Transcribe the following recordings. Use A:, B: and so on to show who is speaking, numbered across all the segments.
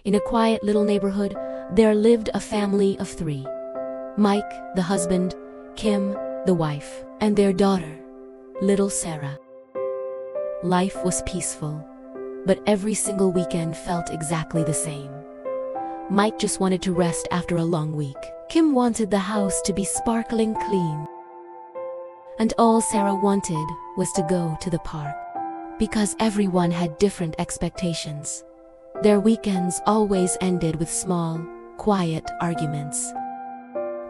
A: In a quiet little neighborhood, there lived a family of three. Mike, the husband, Kim, the wife, and their daughter, little Sarah. Life was peaceful, but every single weekend felt exactly the same. Mike just wanted to rest after a long week. Kim wanted the house to be sparkling clean. And all Sarah wanted was to go to the park. Because everyone had different expectations, their weekends always ended with small, quiet arguments.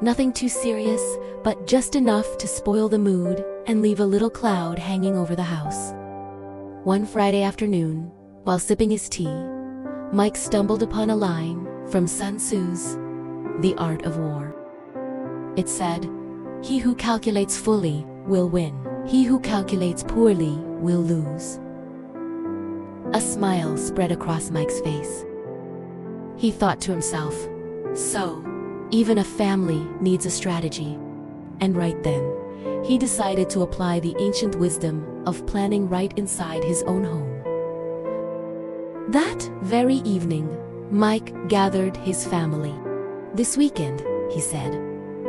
A: Nothing too serious, but just enough to spoil the mood and leave a little cloud hanging over the house. One Friday afternoon, while sipping his tea, Mike stumbled upon a line from Sun Tzu's The Art of War. It said, "He who calculates fully will win. He who calculates poorly will lose." A smile spread across Mike's face. He thought to himself, so, even a family needs a strategy. And right then, he decided to apply the ancient wisdom of planning right inside his own home. That very evening, Mike gathered his family. "This weekend," he said,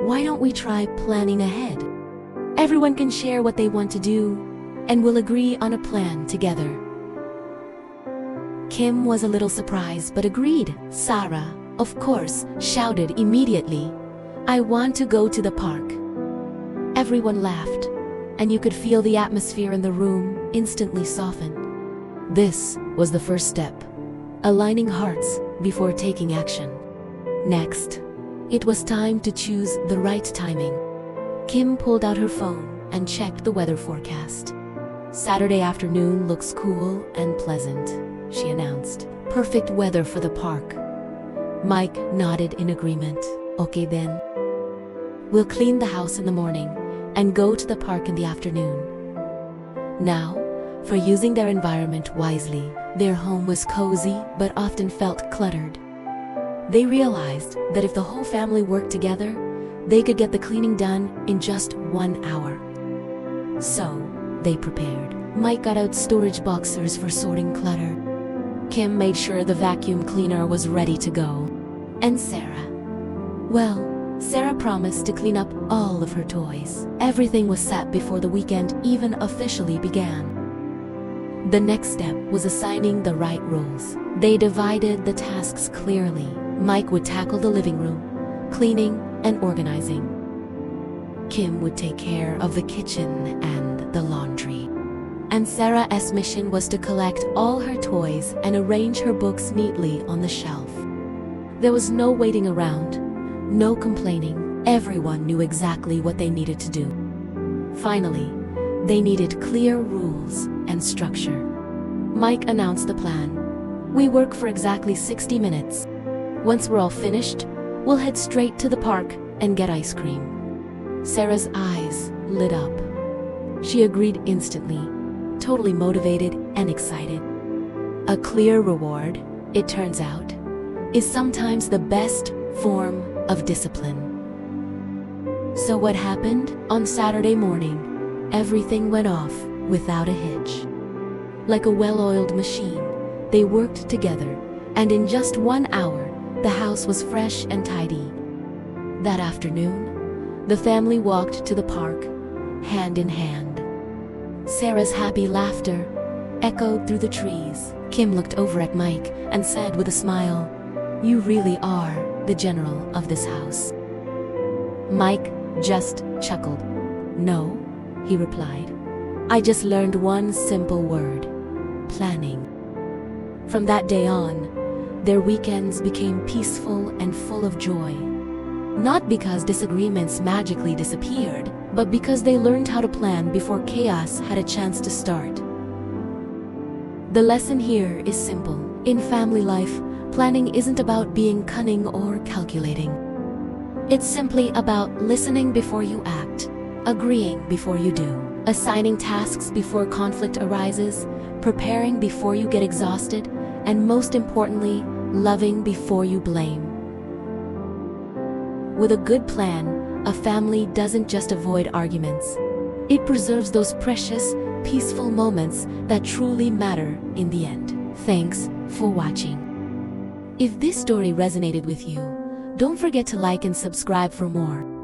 A: "why don't we try planning ahead? Everyone can share what they want to do, and we'll agree on a plan together." Kim was a little surprised but agreed. Sarah, of course, shouted immediately, "I want to go to the park." Everyone laughed, and you could feel the atmosphere in the room instantly soften. This was the first step, aligning hearts before taking action. Next, it was time to choose the right timing. Kim pulled out her phone and checked the weather forecast. "Saturday afternoon looks cool and pleasant," she announced. "Perfect weather for the park." Mike nodded in agreement. "Okay then. We'll clean the house in the morning and go to the park in the afternoon." Now, for using their environment wisely, their home was cozy but often felt cluttered. They realized that if the whole family worked together, they could get the cleaning done in just 1 hour. So, they prepared. Mike got out storage boxers for sorting clutter. Kim made sure the vacuum cleaner was ready to go. And Sarah? Well, Sarah promised to clean up all of her toys. Everything was set before the weekend even officially began. The next step was assigning the right roles. They divided the tasks clearly. Mike would tackle the living room, cleaning and organizing. Kim would take care of the kitchen and the laundry. And Sarah's mission was to collect all her toys and arrange her books neatly on the shelf. There was no waiting around, no complaining. Everyone knew exactly what they needed to do. Finally, they needed clear rules and structure. Mike announced the plan. "We work for exactly 60 minutes. Once we're all finished, we'll head straight to the park and get ice cream." Sarah's eyes lit up. She agreed instantly, totally motivated and excited. A clear reward, it turns out, is sometimes the best form of discipline. So what happened? On Saturday morning, everything went off without a hitch. Like a well-oiled machine, they worked together, and in just 1 hour, the house was fresh and tidy. That afternoon, the family walked to the park, hand in hand. Sarah's happy laughter echoed through the trees. Kim looked over at Mike and said with a smile, "You really are the general of this house." Mike just chuckled. "No," he replied. "I just learned one simple word: planning." From that day on, their weekends became peaceful and full of joy. Not because disagreements magically disappeared, but because they learned how to plan before chaos had a chance to start. The lesson here is simple. In family life, planning isn't about being cunning or calculating. It's simply about listening before you act, agreeing before you do, assigning tasks before conflict arises, preparing before you get exhausted, and most importantly, loving before you blame. With a good plan, a family doesn't just avoid arguments. It preserves those precious, peaceful moments that truly matter in the end. Thanks for watching. If this story resonated with you, don't forget to like and subscribe for more.